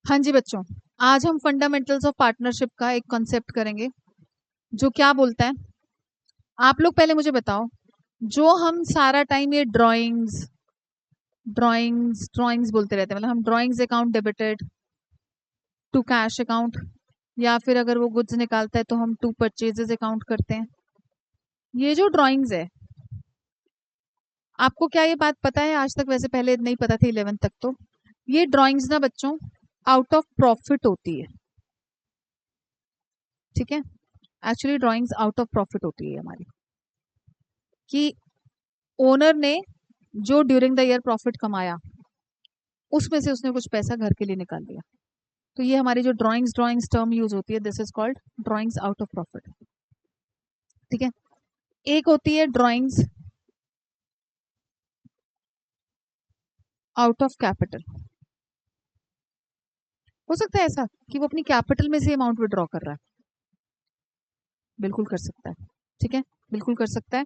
हाँ जी बच्चों, आज हम फंडामेंटल्स ऑफ पार्टनरशिप का एक कॉन्सेप्ट करेंगे जो क्या बोलता है। आप लोग पहले मुझे बताओ, जो हम सारा टाइम ये ड्राइंग्स ड्राइंग्स ड्राइंग्स बोलते रहते हैं, मतलब हम drawings account debited to cash account, या फिर अगर वो गुड्स निकालता है तो हम टू परचेजेस अकाउंट करते हैं। ये जो ड्राइंग्स है, आपको क्या ये बात पता है? आज तक वैसे पहले नहीं पता थी 11th तक। तो ये ड्राइंग्स ना बच्चों आउट ऑफ प्रॉफिट होती है, ठीक है। Actually drawings out of profit होती है हमारी, कि ओनर ने जो ड्यूरिंग द ईयर प्रॉफिट कमाया उसमें से उसने कुछ पैसा घर के लिए निकाल लिया। तो ये हमारी जो ड्राइंग्स टर्म यूज होती है, this is called drawings out of profit, ठीक है। एक होती है ड्राइंग्स आउट ऑफ कैपिटल। हो सकता है ऐसा कि वो अपनी कैपिटल में से अमाउंट विड्रॉ कर रहा है, बिल्कुल कर सकता है, ठीक है, बिल्कुल कर सकता है।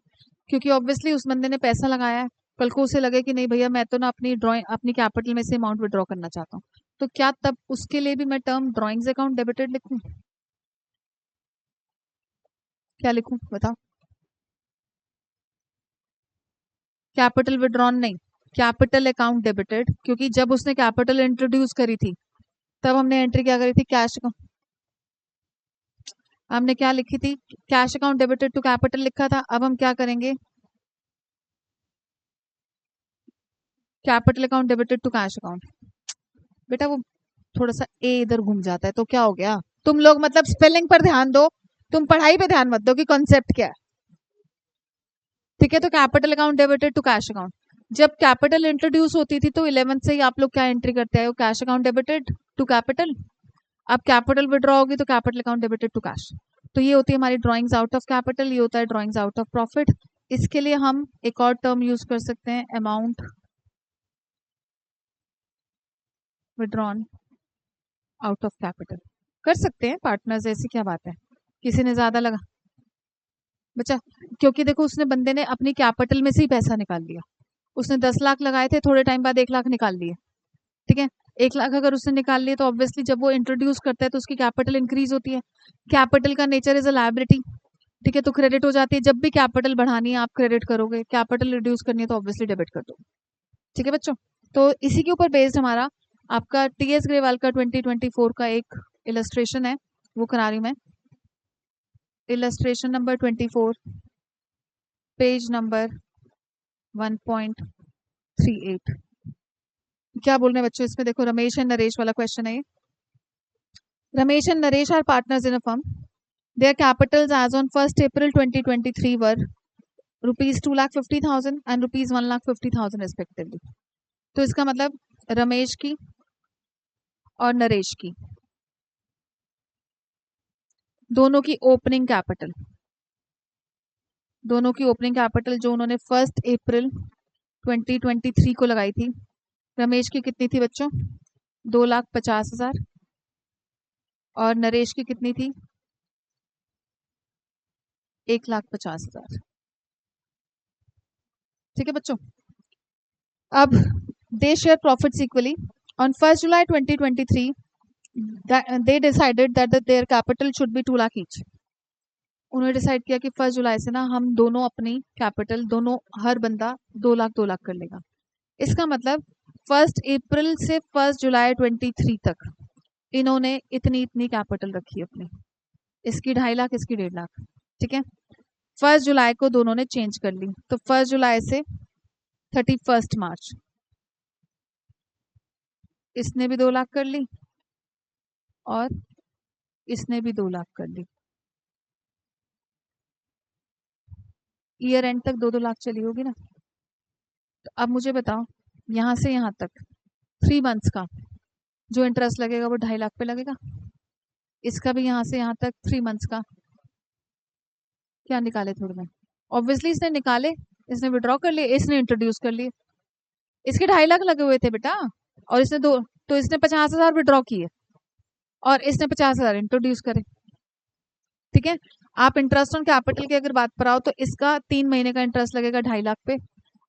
क्योंकि ऑब्वियसली उस बंदे ने पैसा लगाया है, कल को उसे लगे कि नहीं भैया मैं तो ना अपनी कैपिटल में से अमाउंट विड्रॉ करना चाहता हूँ, तो क्या तब उसके लिए भी मैं टर्म ड्राइंग्स अकाउंट डेबिटेड लिखूं? क्या लिखूं बताओ? कैपिटल विड्रॉन नहीं, कैपिटल अकाउंट डेबिटेड, क्योंकि जब उसने कैपिटल इंट्रोड्यूस करी थी तब हमने एंट्री क्या करी थी? Cash account. हमने क्या लिखी थी? Cash account debited to capital लिखा था। अब हम क्या करेंगे? Capital account debited to cash account. बेटा वो थोड़ा सा ए इधर घूम जाता है, तो क्या हो गया? तुम लोग मतलब स्पेलिंग पर ध्यान दो, तुम पढ़ाई पे ध्यान मत दो कि कॉन्सेप्ट क्या है, ठीक है। तो capital account debited to cash account, जब कैपिटल इंट्रोड्यूस होती थी तो 11th से ही आप लोग क्या एंट्री करते आए हो? Cash account debited to capital. अब कैपिटल विड्रॉ होगी तो capital account debited to cash. तो ये होती है हमारी ड्राइंग्स आउट ऑफ कैपिटल, ये होता है ड्राइंग्स आउट ऑफ प्रॉफिट। इसके लिए हम एक और टर्म यूज कर सकते हैं, amount withdrawn out of capital. कर सकते हैं पार्टनर्स, ऐसी क्या बात है? किसी ने ज्यादा लगा बच्चा, क्योंकि देखो उसने बंदे ने अपनी कैपिटल में से ही पैसा निकाल लिया। उसने 10 लाख लगाए थे, थोड़े टाइम बाद 1 लाख निकाल लिए, ठीक है। 1 लाख अगर उसने निकाल लिए तो ऑब्वियसली जब वो इंट्रोड्यूस करता है तो उसकी कैपिटल इंक्रीज होती है। कैपिटल का नेचर इज अ लायबिलिटी, ठीक है, तो क्रेडिट हो जाती है। जब भी कैपिटल बढ़ानी है आप क्रेडिट करोगे, कैपिटल रिड्यूस करनी है तो ऑब्वियसली डेबिट कर दो, ठीक है बच्चों। तो इसी के ऊपर बेस्ड हमारा आपका टीएस ग्रेवाल का 2024 का एक इलस्ट्रेशन है, वो करा रही हूँ मैं। Illustration number 24, page number 1.38। क्या बोल रहे हैं बच्चों इसमें? देखो, रमेश एंड नरेश वाला क्वेश्चन है ये। Ramesh and Naresh are partners in a firm. Their capitals as on 1st April 2023 were rupees 2,50,000 and rupees 1,50,000 respectively. तो इसका मतलब रमेश की और नरेश की दोनों की ओपनिंग कैपिटल जो उन्होंने 1st अप्रैल 2023 को लगाई थी, रमेश की कितनी थी बच्चों? 2,50,000। और नरेश की कितनी थी? 1,50,000, ठीक है बच्चों। अब they share profits equally. On 1st July 2023 they decided that their capital should be 2 lakh each। उन्होंने डिसाइड किया कि 1st जुलाई से ना हम दोनों अपनी कैपिटल, दोनों हर बंदा 2 लाख कर लेगा। इसका मतलब 1st अप्रैल से 1st जुलाई 23 तक इन्होंने इतनी इतनी कैपिटल रखी अपनी, इसकी 2.5 लाख, इसकी 1.5 लाख, ठीक है। 1st जुलाई को दोनों ने चेंज कर ली, तो 1st जुलाई से 31st मार्च इसने भी 2 लाख कर ली और इसने भी 2 लाख कर ली। ईयर एंड तक 2-2 लाख चली होगी ना। तो अब मुझे बताओ, यहाँ से यहाँ तक 3 मंथ्स का जो इंटरेस्ट लगेगा वो 2.5 लाख पे लगेगा। इसका भी यहाँ से यहाँ तक 3 मंथ्स का क्या निकाले थोड़े में, ऑब्वियसली इसने निकाले, इसने विड्रॉ कर लिए, इसने इंट्रोड्यूस कर लिए। इसके 2.5 लाख लगे हुए थे बेटा, और इसने दो, तो इसने 50,000 विड्रॉ किए और इसने 50,000 इंट्रोड्यूस करे, ठीक है। आप इंटरेस्ट ऑन कैपिटल की अगर बात पर आओ तो इसका 3 महीने का इंटरेस्ट लगेगा 2.5 लाख पे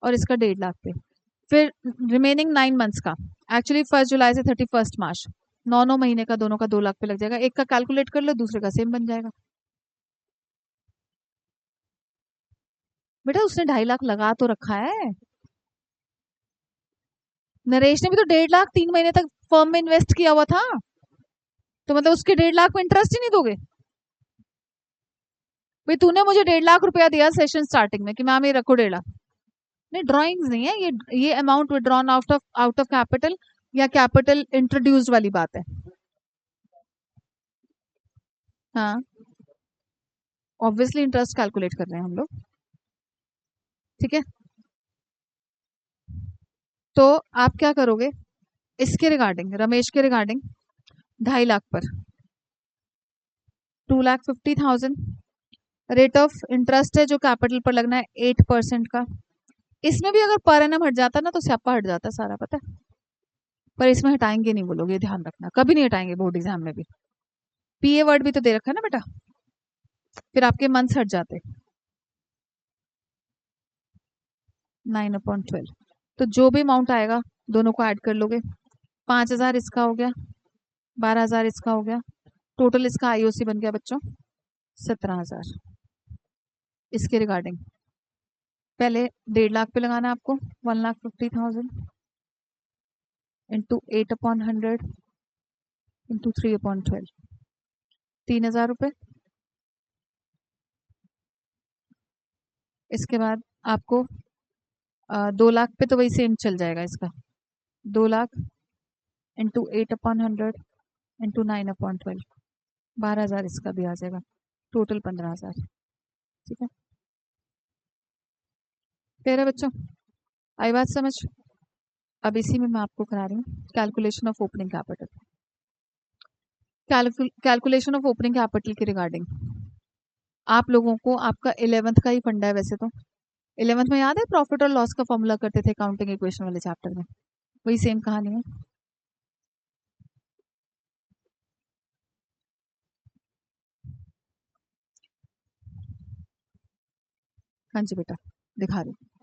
और इसका 1.5 लाख पे। फिर रिमेनिंग 9 मंथ्स का, एक्चुअली 1st जुलाई से 31st मार्च, 9 9 महीने का दोनों का 2 लाख पे लग जाएगा। एक का कैलकुलेट कर लो, दूसरे का सेम बन जाएगा। बेटा उसने 2.5 लाख लगा तो रखा है। नरेश ने भी तो 1.5 लाख 3 महीने तक फर्म में इन्वेस्ट किया हुआ था, तो मतलब उसके 1.5 लाख में इंटरेस्ट ही नहीं दोगे? भाई तूने मुझे 1.5 लाख रुपया दिया सेशन स्टार्टिंग में कि मैम ये रखो 1.5 लाख। नहीं, ड्राइंग्स नहीं है ये amount withdrawn out of capital या कैपिटल इंट्रोड्यूस्ड वाली बात है। हाँ, ऑब्वियसली इंटरेस्ट कैलकुलेट कर रहे हैं हम लोग। ठीक है, तो आप क्या करोगे इसके रिगार्डिंग, रमेश के रिगार्डिंग 2.5 लाख पर 2,50,000 रेट ऑफ इंटरेस्ट है जो कैपिटल पर लगना है 8% का। इसमें भी अगर पर एनम हट जाता ना तो स्यापा हट जाता सारा, पता है। पर इसमें हटाएंगे नहीं वो लोग, ये ध्यान रखना, कभी नहीं हटाएंगे बोर्ड एग्जाम में भी। पीए वर्ड भी तो दे रखा है ना बेटा, फिर आपके मंथ्स हट जाते। 9/12, तो जो भी अमाउंट आएगा दोनों को ऐड कर लोगे। 5,000 इसका हो गया, 12,000 इसका हो गया, टोटल इसका आईओसी बन गया बच्चों 17,000। इसके रिगार्डिंग पहले 1.5 लाख पे लगाना है आपको, 1,50,000 इंटू 8/100 इंटू 3/12, 3,000 रुपये। इसके बाद आपको 2 लाख पे तो वही सेम चल जाएगा इसका, 2 लाख इंटू 8/100 इंटू 9/12, 12,000 इसका भी आ जाएगा, टोटल 15,000। ठीक है, क्लियर है बच्चों, आई बात समझ? अब इसी में मैं आपको करा रही हूँ calculation of opening capital. Calculation of opening capital के रिगार्डिंग आप लोगों को आपका 11th का ही फंडा है वैसे तो। 11th में याद है प्रॉफिट और लॉस का फॉर्मूला करते थे अकाउंटिंग इक्वेशन वाले चैप्टर में, वही सेम कहानी है। हाँ जी बेटा, दिखा रही हूँ।